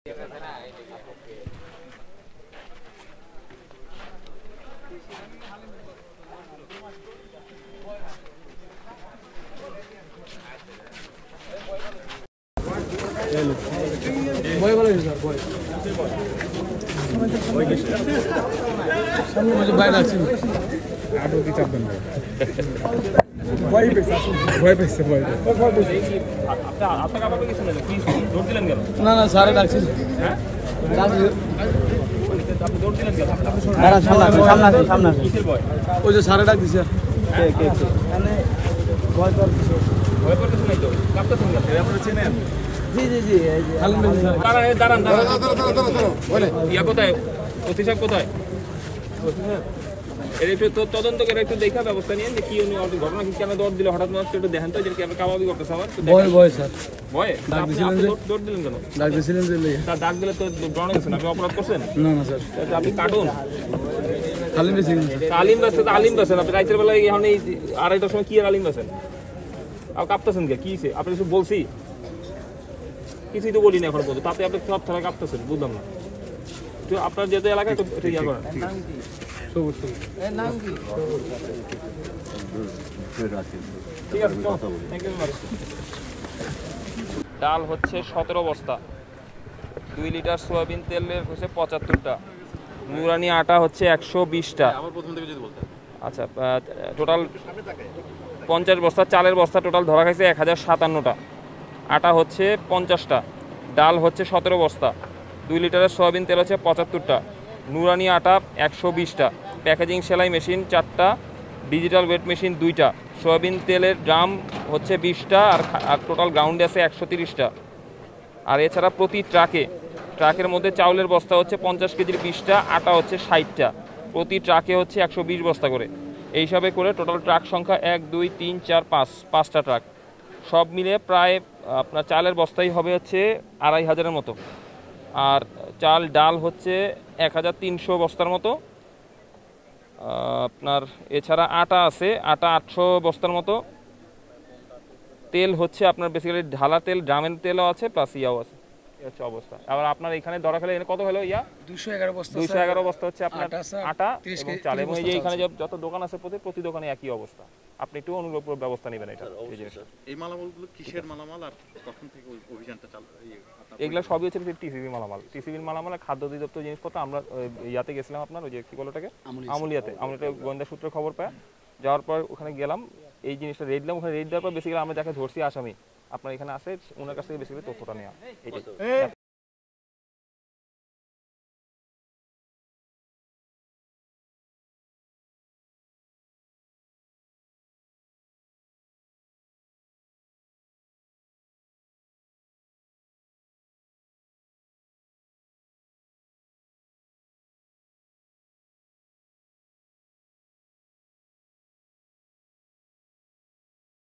বয় বলে স্যার বয় বয় কি সামনে মুঝে বাইরে আছে আটো কি চাপবেন বয় পেছে আসুন বয় পেছে বয় আপনার কাপড় কিছু না কি দৌড় দিলেন কেন না না স্যার ডাকছি হ্যাঁ ডাকছি আপনি দৌড় দিলেন কেন দাঁড়া সামনে কিসের বয় ওই যে স্যার ডাক দিছে কে মানে ভয় করতেছে নাই তো কাপটা শুনলেন আপনি চেনেন জি জি জি দাঁড়ান বলে ইয়া কোথায় ওসি সাহেব কোথায় এর একটু তদন্ত করে একটু দেখা ব্যবস্থা নিয়ে যে কি উনি ঘটনা কি কেন দৌড় দিল হঠাৎ মানুষ একটু দেখেন তো যে কি আপনি কাবাবি করতেছে আমার ভয় স্যার ভয় আপনি দৌড় দিলেন কেন ডাক দিয়েছিলেন যে তার ডাক দিলে তো ডরানো গেছেন আপনি অপরাধ করছেন না না স্যার আপনি কাটুন আলিম বেছেন আপনি রাইতের বেলায় এখন এই 2:30টার সময় কি আর আলিম বেছেন আর কাঁপতেছেন কে কি আপনি কিছু বলছি কিছুই তো বলি না এখন পর্যন্ত তাতে আপনি সব থানা কাঁপতেছেন বুঝলাম না তো আপনার যেতে এলাকায় একটু ইয়া করেন ঠিক আছে ডাল হচ্ছে 17 বস্তা 2 লিটার সয়াবিন তেলের হচ্ছে 75টা নুরানি আটা হচ্ছে 120টা আচ্ছা টোটাল 50 বস্তা চালের বস্তা টোটাল ধরা খাইছে 1057টা আটা হচ্ছে 50টা ডাল হচ্ছে 17 বস্তা 2 লিটারের সয়াবিন তেল হচ্ছে 75টা নুরানি আটা 120টা প্যাকেজিং সেলাই মেশিন 4টা ডিজিটাল ওয়েট মেশিন 2টা সয়াবিন তেলের ড্রাম হচ্ছে 20টা আর টোটাল গ্রাউন্ডে আছে 130টা আর এছাড়া প্রতি ট্রাকের মধ্যে চাউলের বস্তা হচ্ছে 50 কেজির 20টা আটা হচ্ছে 60টা প্রতি ট্রাকে হচ্ছে 120 বস্তা করে এই হিসাবে করে টোটাল ট্রাক সংখ্যা 1 2 3 4 5টা ট্রাক সব মিলে প্রায় আপনার চালের বস্তাই হবে হচ্ছে 2500-এর মতো আর চাল ডাল হচ্ছে 1300 বস্তার মতো আপনার এছাড়া আটা আছে আটা 800 বস্তার মতো তেল হচ্ছে আপনার বেসিক্যালি ঢালা তেল ড্রামের তেলও আছে প্লাস ইয়াও আছে হচ্ছে অবস্থা আবার আপনার এখানে ধরা খেলে এখানে কত হলো ইয়া 211 বস্তা হচ্ছে আপনার আটা এবং চাল এবং এই যে এখানে যত দোকান আছে প্রতি দোকানে একই অবস্থা আপনি একটু অনুরূপ ব্যবস্থা নেবেন এটা এই মালামালগুলো কিসের মালামাল আর কখন থেকে অভিযানটা চালু এগুলা সবই হচ্ছে টিসিবি মালামাল আর খাদ্য অধিদপ্তর জিনিসপত্র আমরা ইয়াতে গেছিলাম আপনার ওই যে কি বলে ওটাকে আমুলিয়াতে আমরা গোয়েন্দা সূত্রে খবর পাই যাওয়ার পর ওখানে গেলাম এই জিনিসটা রেড দিলাম ওখানে রেড দেওয়ার পর বেসিক্যালি আমরা যাকে ধরছি আসামি আপনার এখানে আসে ওনার কাছ থেকে বেসিক্যালি তথ্যটা নেওয়া এইটাই